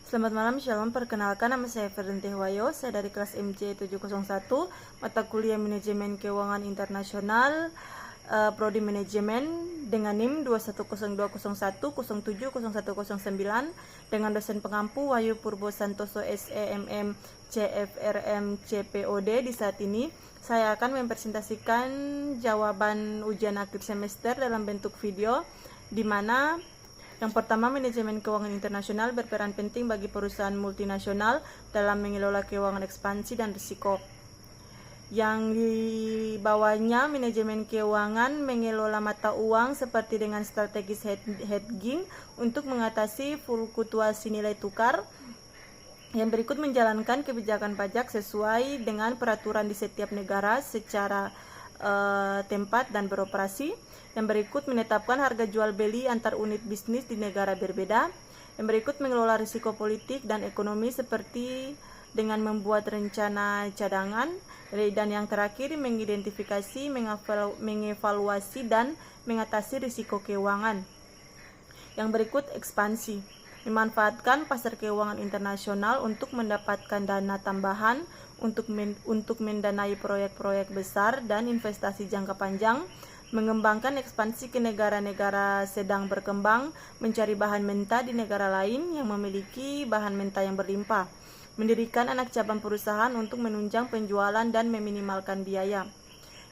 Selamat malam, Shalom. Perkenalkan, nama saya Ferdinand Tehwayo. Saya dari kelas MC 701, mata kuliah Manajemen Keuangan Internasional, Prodi Manajemen dengan NIM 2102010700109 dengan dosen pengampu Wahyu Purbo Santoso SEMM CFRM CPOD. Di saat ini saya akan mempresentasikan jawaban ujian akhir semester dalam bentuk video, di mana yang pertama, manajemen keuangan internasional berperan penting bagi perusahaan multinasional dalam mengelola keuangan ekspansi dan risiko. Yang di bawahnya, manajemen keuangan mengelola mata uang seperti dengan strategis hedging untuk mengatasi fluktuasi nilai tukar. Yang berikut menjalankan kebijakan pajak sesuai dengan peraturan di setiap negara secara tempat dan beroperasi. Yang berikut menetapkan harga jual beli antar unit bisnis di negara berbeda. Yang berikut mengelola risiko politik dan ekonomi seperti dengan membuat rencana cadangan. Dan yang terakhir mengidentifikasi, mengevaluasi dan mengatasi risiko keuangan. Yang berikut ekspansi, memanfaatkan pasar keuangan internasional untuk mendapatkan dana tambahan untuk mendanai proyek-proyek besar dan investasi jangka panjang, mengembangkan ekspansi ke negara-negara sedang berkembang, mencari bahan mentah di negara lain yang memiliki bahan mentah yang berlimpah, mendirikan anak cabang perusahaan untuk menunjang penjualan dan meminimalkan biaya.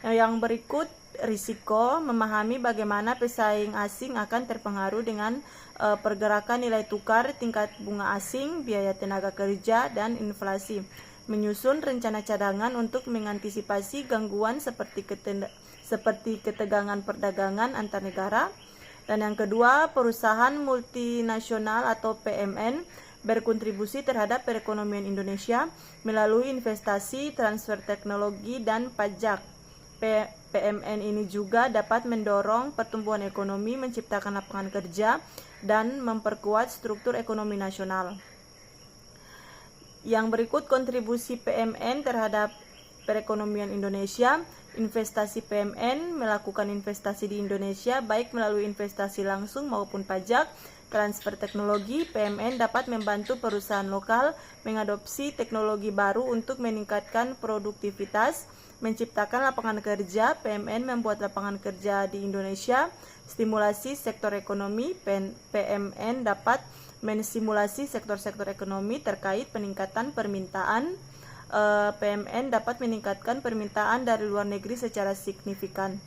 Yang berikut risiko, memahami bagaimana pesaing asing akan terpengaruh dengan pergerakan nilai tukar, tingkat bunga asing, biaya tenaga kerja, dan inflasi. Menyusun rencana cadangan untuk mengantisipasi gangguan seperti ketegangan perdagangan antar negara. Dan yang kedua, perusahaan multinasional atau PMN berkontribusi terhadap perekonomian Indonesia melalui investasi, transfer teknologi, dan pajak. PMN ini juga dapat mendorong pertumbuhan ekonomi, menciptakan lapangan kerja, dan memperkuat struktur ekonomi nasional. Yang berikut kontribusi PMN terhadap perekonomian Indonesia. Investasi PMN melakukan investasi di Indonesia baik melalui investasi langsung maupun pajak. Transfer teknologi, PMN dapat membantu perusahaan lokal mengadopsi teknologi baru untuk meningkatkan produktivitas, menciptakan lapangan kerja. PMN membuat lapangan kerja di Indonesia. Stimulasi sektor ekonomi, PMN dapat menstimulasi sektor-sektor ekonomi terkait peningkatan permintaan. PMN dapat meningkatkan permintaan dari luar negeri secara signifikan.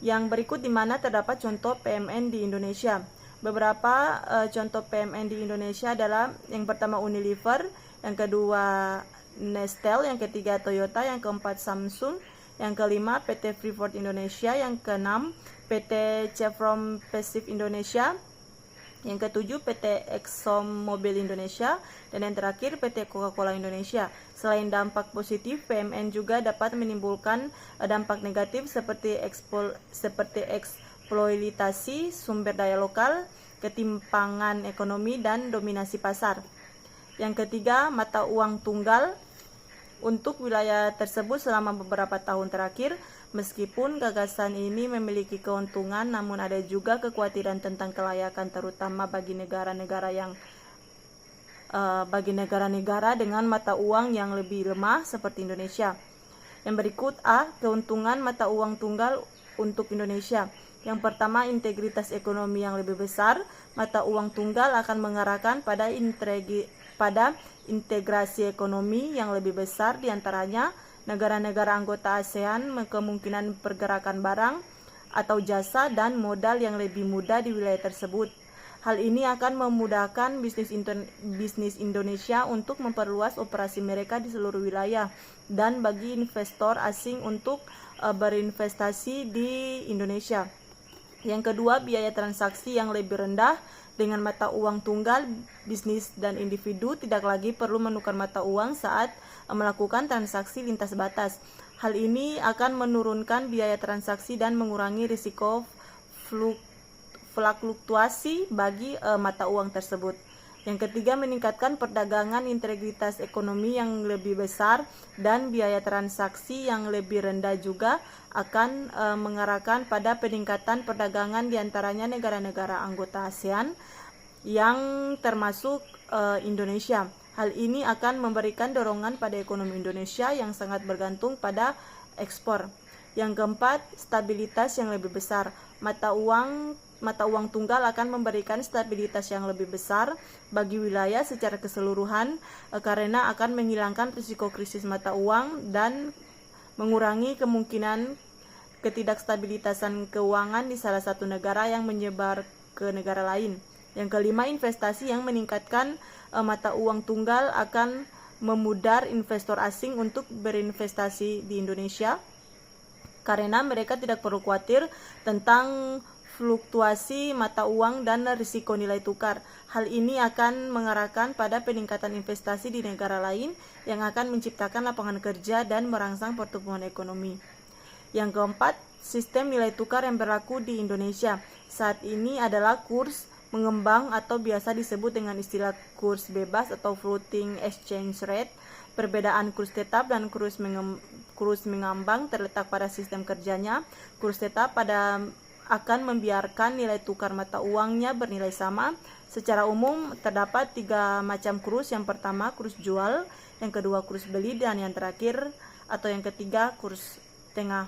Yang berikut di mana terdapat contoh PMN di Indonesia. Beberapa contoh PMN di Indonesia adalah yang pertama Unilever, yang kedua Nestle, yang ketiga Toyota, yang keempat Samsung, yang kelima PT Freeport Indonesia, yang keenam PT Chevron Pacific Indonesia, yang ketujuh PT ExxonMobil Indonesia, dan yang terakhir PT Coca-Cola Indonesia. Selain dampak positif, PMN juga dapat menimbulkan dampak negatif seperti eksploitasi sumber daya lokal, ketimpangan ekonomi, dan dominasi pasar. Yang ketiga, mata uang tunggal. Untuk wilayah tersebut selama beberapa tahun terakhir, meskipun gagasan ini memiliki keuntungan, namun ada juga kekhawatiran tentang kelayakan, terutama bagi negara-negara dengan mata uang yang lebih lemah seperti Indonesia. Yang berikut A, keuntungan mata uang tunggal untuk Indonesia. Yang pertama, integritas ekonomi yang lebih besar. Mata uang tunggal akan mengarahkan pada integrasi ekonomi yang lebih besar, diantaranya negara-negara anggota ASEAN, kemungkinan pergerakan barang atau jasa dan modal yang lebih mudah di wilayah tersebut. Hal ini akan memudahkan bisnis Indonesia untuk memperluas operasi mereka di seluruh wilayah dan bagi investor asing untuk berinvestasi di Indonesia. Yang kedua, biaya transaksi yang lebih rendah. Dengan mata uang tunggal, bisnis dan individu tidak lagi perlu menukar mata uang saat melakukan transaksi lintas batas. Hal ini akan menurunkan biaya transaksi dan mengurangi risiko fluktuasi bagi mata uang tersebut. Yang ketiga, meningkatkan perdagangan, integritas ekonomi yang lebih besar dan biaya transaksi yang lebih rendah juga akan mengarahkan pada peningkatan perdagangan di antaranya negara-negara anggota ASEAN. yang termasuk Indonesia. Hal ini akan memberikan dorongan pada ekonomi Indonesia yang sangat bergantung pada ekspor. Yang keempat, stabilitas yang lebih besar. Mata uang tunggal akan memberikan stabilitas yang lebih besar bagi wilayah secara keseluruhan karena akan menghilangkan risiko krisis mata uang dan mengurangi kemungkinan ketidakstabilitasan keuangan di salah satu negara yang menyebar ke negara lain. Yang kelima, investasi yang meningkatkan mata uang tunggal akan memudar investor asing untuk berinvestasi di Indonesia karena mereka tidak perlu khawatir tentang fluktuasi mata uang dan risiko nilai tukar. Hal ini akan mengarahkan pada peningkatan investasi di negara lain yang akan menciptakan lapangan kerja dan merangsang pertumbuhan ekonomi. Yang keempat, sistem nilai tukar yang berlaku di Indonesia saat ini adalah kurs mengembang atau biasa disebut dengan istilah kurs bebas atau floating exchange rate. Perbedaan kurs tetap dan kurs mengambang terletak pada sistem kerjanya. Kurs tetap akan membiarkan nilai tukar mata uangnya bernilai sama. Secara umum terdapat 3 macam kurs. Yang pertama kurs jual, yang kedua kurs beli, dan yang terakhir atau yang ketiga kurs tengah.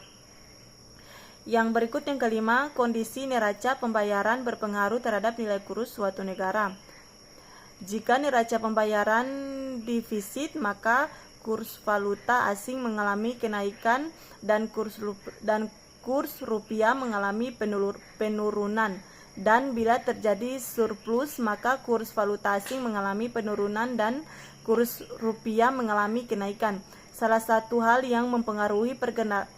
Yang berikut yang kelima, kondisi neraca pembayaran berpengaruh terhadap nilai kurs suatu negara. Jika neraca pembayaran defisit, maka kurs valuta asing mengalami kenaikan dan kurs rupiah mengalami penurunan, dan bila terjadi surplus maka kurs valuta asing mengalami penurunan dan kurs rupiah mengalami kenaikan. Salah satu hal yang mempengaruhi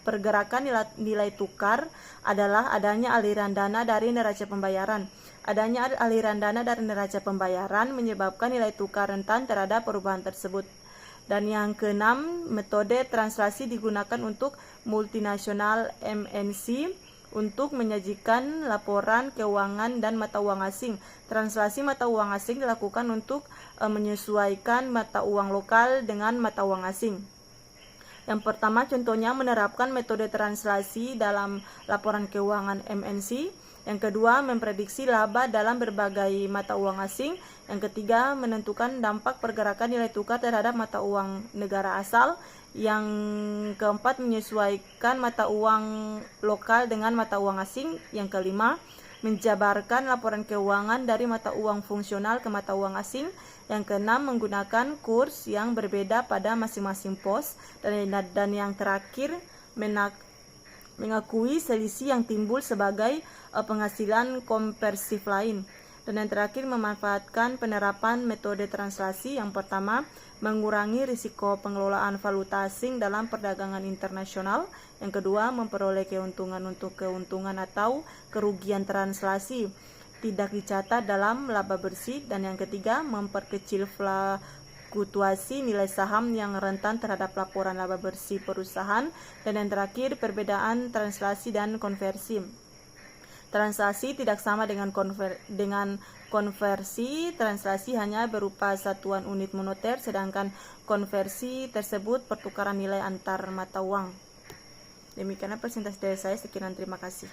pergerakan nilai tukar adalah adanya aliran dana dari neraca pembayaran. Adanya aliran dana dari neraca pembayaran menyebabkan nilai tukar rentan terhadap perubahan tersebut. Dan yang keenam, metode translasi digunakan untuk multinasional MNC untuk menyajikan laporan keuangan dan mata uang asing. Translasi mata uang asing dilakukan untuk menyesuaikan mata uang lokal dengan mata uang asing. Yang pertama contohnya menerapkan metode translasi dalam laporan keuangan MNC. Yang kedua, memprediksi laba dalam berbagai mata uang asing. Yang ketiga, menentukan dampak pergerakan nilai tukar terhadap mata uang negara asal. Yang keempat, menyesuaikan mata uang lokal dengan mata uang asing. Yang kelima, menjabarkan laporan keuangan dari mata uang fungsional ke mata uang asing. Yang keenam, menggunakan kurs yang berbeda pada masing-masing pos. Dan yang terakhir, mengakui selisih yang timbul sebagai penghasilan konversif lain. Dan yang terakhir, memanfaatkan penerapan metode translasi. Yang pertama, mengurangi risiko pengelolaan valuta asing dalam perdagangan internasional. Yang kedua, memperoleh keuntungan untuk keuntungan atau kerugian translasi tidak dicatat dalam laba bersih. Dan yang ketiga, memperkecil fluktuasi nilai saham yang rentan terhadap laporan laba bersih perusahaan. Dan yang terakhir, perbedaan translasi dan konversi. Translasi tidak sama dengan konversi. Translasi hanya berupa satuan unit moneter, sedangkan konversi tersebut pertukaran nilai antar mata uang. Demikianlah presentasi dari saya. Sekian, terima kasih.